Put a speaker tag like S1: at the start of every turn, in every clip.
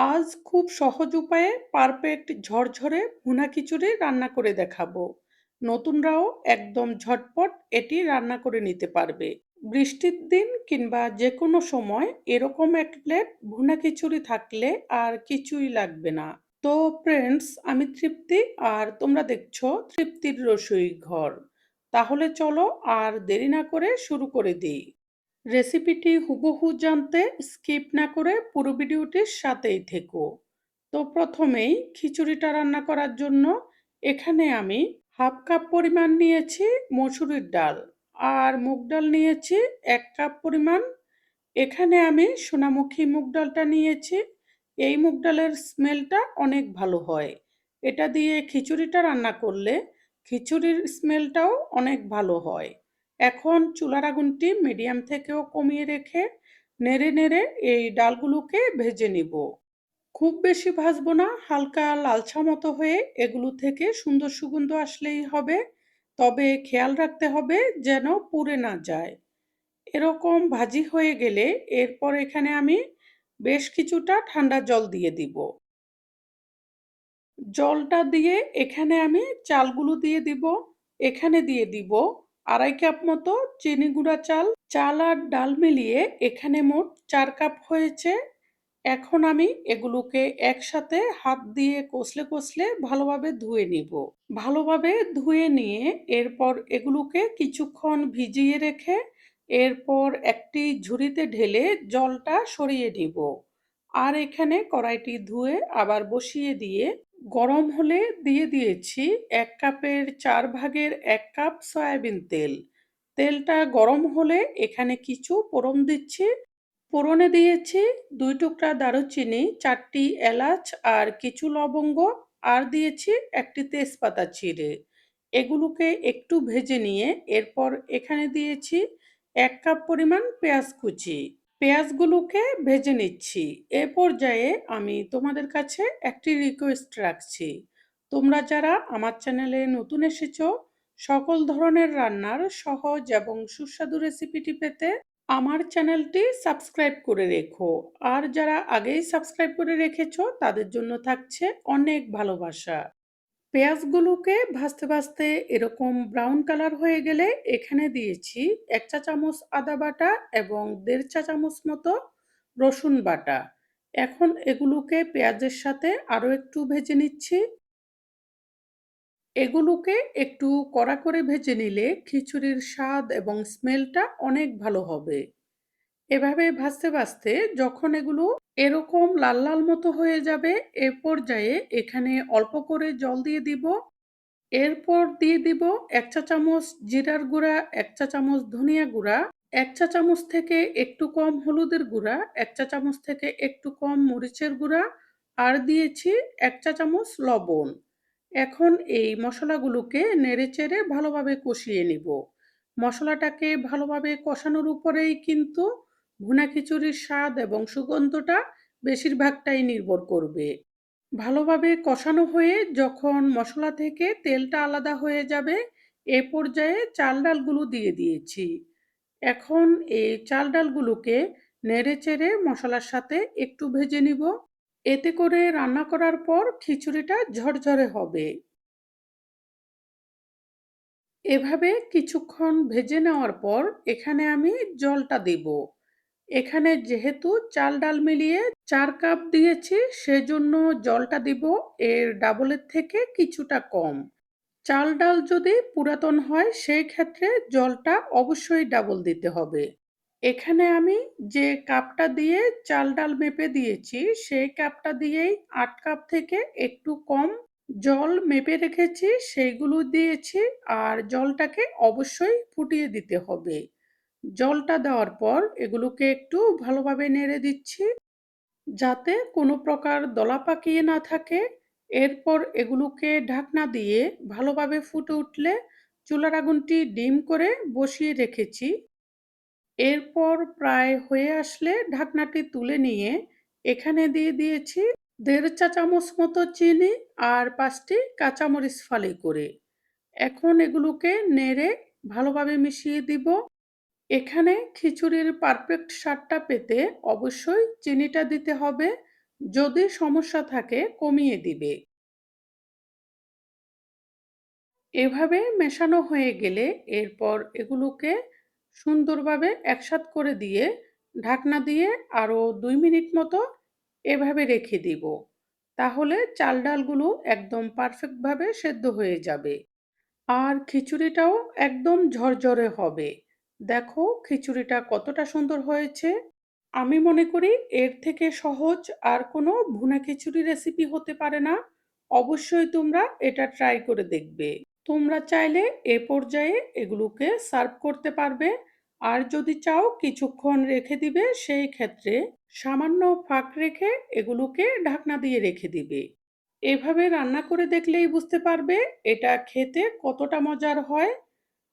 S1: আজ খুব সহজ উপায়ে পারফেক্ট ঝরঝরে ভুনা খিচুড়ি রান্না করে দেখাবো। নতুনরাও একদম ঝটপট এটি রান্না করে নিতে পারবে। বৃষ্টির দিন কিংবা যে কোনো সময় এরকম এক প্লেট ভুনা খিচুড়ি থাকলে আর কিছুই লাগবে না। তো ফ্রেন্ডস, আমি তৃপ্তি আর তোমরা দেখছো তৃপ্তির রসোই ঘর। তাহলে চলো আর দেরি না করে শুরু করে দিই। রেসিপিটি হুবহু জানতে স্কিপ না করে পুরো ভিডিওটির সাথেই থেকো। তো প্রথমেই খিচুড়িটা রান্না করার জন্য এখানে আমি হাফ কাপ পরিমাণ নিয়েছি মসুরির ডাল, আর মুগ ডাল নিয়েছি 1 কাপ পরিমাণ। এখানে আমি সোনামুখী মুগ ডালটা নিয়েছি। এই মুগ ডালের স্মেলটা অনেক ভালো হয়। এটা দিয়ে খিচুড়িটা রান্না করলে খিচুড়ির স্মেলটাও অনেক ভালো হয়। এখন চুলার আগুনটি মিডিয়াম থেকেও কমিয়ে রেখে নেড়ে নেড়ে এই ডালগুলোকে ভেজে নিব। খুব বেশি ভাজবো না, হালকা লালচা মতো হয়ে এগুলো থেকে সুন্দর সুগন্ধ আসলেই হবে। তবে খেয়াল রাখতে হবে যেন পুড়ে না যায়। এরকম ভাজি হয়ে গেলে এরপর এখানে আমি বেশ কিছুটা ঠান্ডা জল দিয়ে দিব। জলটা দিয়ে এখানে আমি চালগুলো দিয়ে দিব। এখানে দিয়ে দিব 2.5 কাপ মতো চিনি গুঁড়া চাল। চাল আর ডাল মিলিয়ে এখানে মোট 4 কাপ হয়েছে। এখন আমি এগুলোকে একসাথে হাত দিয়ে কষলে কষলে ভালোভাবে ধুয়ে নিব। ভালোভাবে ধুয়ে নিয়ে এরপর এগুলোকে কিছুক্ষণ ভিজিয়ে রেখে এরপর একটি ঝুড়িতে ঢেলে জলটা সরিয়ে নিব। আর এখানে কড়াইটি ধুয়ে আবার বসিয়ে দিয়ে গরম হলে দিয়ে দিয়েছি 1 কাপের 4 ভাগের 1 কাপ সয়াবিন তেল। তেলটা গরম হলে এখানে কিছু ফোড়ন দিচ্ছি। ফোড়নে দিয়েছি 2 টুকরা দারুচিনি, 4টি এলাচ আর কিছু লবঙ্গ, আর দিয়েছি একটি তেজপাতা চিড়ে। এগুলোকে একটু ভেজে নিয়ে এরপর এখানে দিয়েছি 1 কাপ পরিমাণ পেঁয়াজ কুচি। পেঁয়াজগুলোকে ভেজে নিচ্ছি। এ পর্যায়ে আমি তোমাদের কাছে একটি রিকোয়েস্ট রাখছি। তোমরা যারা আমার চ্যানেলে নতুন এসেছো, সকল ধরনের রান্নার সহজ এবং সুস্বাদু রেসিপিটি পেতে আমার চ্যানেলটি সাবস্ক্রাইব করে রেখো। আর যারা আগেই সাবস্ক্রাইব করে রেখেছো তাদের জন্য থাকছে অনেক ভালোবাসা। পেঁয়াজগুলোকে ভাজতে ভাজতে এরকম ব্রাউন কালার হয়ে গেলে এখানে দিয়েছি 1 চা চামচ আদা বাটা এবং 1.5 চা চামচ মতো রসুন বাটা। এখন এগুলোকে পেঁয়াজের সাথে আরো একটু ভেজে নিচ্ছি। এগুলোকে একটু কড়া করে ভেজে নিলে খিচুড়ির স্বাদ এবং স্মেলটা অনেক ভালো হবে। এভাবে ভাজতে ভাজতে যখন এগুলো এরকম লাল লাল মতো হয়ে যাবে, এ পর্যায়ে এখানে অল্প করে জল দিয়ে দিব। এরপর দিয়ে দিব 1 চা চামচ জিরার গুঁড়া, 1 চা চামচ ধনিয়া গুঁড়া, 1 চা চামচ থেকে একটু কম হলুদের গুঁড়া, 1 চা চামচ থেকে একটু কম মরিচের গুঁড়া, আর দিয়েছি 1 চা চামচ লবণ। এখন এই মশলাগুলোকে নেড়েচেড়ে ভালোভাবে কষিয়ে নিব। মশলাটাকে ভালোভাবে কষানোর উপরেই কিন্তু ভুনা খিচুড়ির স্বাদ এবং সুগন্ধটা বেশিরভাগটাই নির্ভর করবে। ভালোভাবে কষানো হয়ে যখন মশলা থেকে তেলটা আলাদা হয়ে যাবে, এ পর্যায়ে চাল ডালগুলো দিয়ে দিয়েছি। এখন এই চাল ডালগুলোকে নেড়েচেড়ে মশলার সাথে একটু ভেজে নিব। এতে করে রান্না করার পর খিচুড়িটা ঝরঝরে হবে। এভাবে কিছুক্ষণ ভেজে নেওয়ার পর এখানে আমি জলটা দিব। এখানে যেহেতু চাল ডাল মিলিয়ে 4 কাপ দিয়েছি, সেজন্য জলটা দিব এর ডাবলের থেকে কিছুটা কম। চাল ডাল যদি পুরাতন হয় সেই ক্ষেত্রে জলটা অবশ্যই ডাবল দিতে হবে। এখানে আমি যে কাপটা দিয়ে চাল ডাল মেপে দিয়েছি সেই কাপটা দিয়েই 8 কাপ থেকে একটু কম জল মেপে রেখেছি, সেইগুলো দিয়েছি। আর জলটাকে অবশ্যই ফুটিয়ে দিতে হবে। জলটা দেওয়ার পর এগুলোকে একটু ভালোভাবে নেড়ে দিচ্ছি যাতে কোনো প্রকার দলা পাকিয়ে না থাকে। এরপর এগুলোকে ঢাকনা দিয়ে ভালোভাবে ফুটে উঠলে চুলার আগুনটি ডিম করে বসিয়ে রেখেছি। এরপর প্রায় হয়ে আসলে ঢাকনাটি তুলে নিয়ে এখানে দিয়ে দিয়েছি 1.5 চা চামচ মতো চিনি আর 5টি কাঁচামরিচ ফালি করে। এখন এগুলোকে নেড়ে ভালোভাবে মিশিয়ে দিব। এখানে খিচুড়ির পারফেক্ট স্বাদটা পেতে অবশ্যই চিনিটা দিতে হবে। যদি সমস্যা থাকে কমিয়ে দিবে। এভাবে মেশানো হয়ে গেলে এরপর এগুলোকে সুন্দরভাবে একসাথ করে দিয়ে ঢাকনা দিয়ে আরো ২ মিনিট মতো এভাবে রেখে দিব। তাহলে চাল ডালগুলো একদম পারফেক্টভাবে সেদ্ধ হয়ে যাবে। আর খিচুড়িটাও একদম ঝরঝরে হবে। দেখো খিচুড়িটা কতটা সুন্দর হয়েছে। আমি মনে করি এর থেকে সহজ আর কোনো ভুনা খিচুড়ি রেসিপি হতে পারে না। অবশ্যই তোমরা এটা ট্রাই করে দেখবে। তোমরা চাইলে এ পর্যায়ে এগুলোকে সার্ভ করতে পারবে। আর যদি চাও কিছুক্ষণ রেখে দিবে, সেই ক্ষেত্রে সামান্য ফাঁক রেখে এগুলোকে ঢাকনা দিয়ে রেখে দিবে। এভাবে রান্না করে দেখলেই বুঝতে পারবে এটা খেতে কতটা মজার হয়।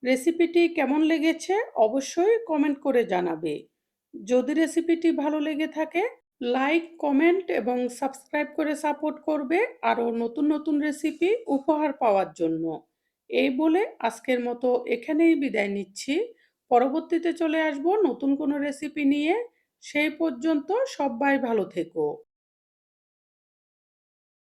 S1: রেসিপিটি কেমন লেগেছে অবশ্যই কমেন্ট করে জানাবে। যদি রেসিপিটি ভালো লেগে থাকে লাইক, কমেন্ট এবং সাবস্ক্রাইব করে সাপোর্ট করবে আরও নতুন নতুন রেসিপি উপহার পাওয়ার জন্য। এই বলে আজকের মতো এখানেই বিদায় নিচ্ছি। পরবর্তীতে চলে আসবো নতুন কোনো রেসিপি নিয়ে। সেই পর্যন্ত সবাই ভালো থেকো।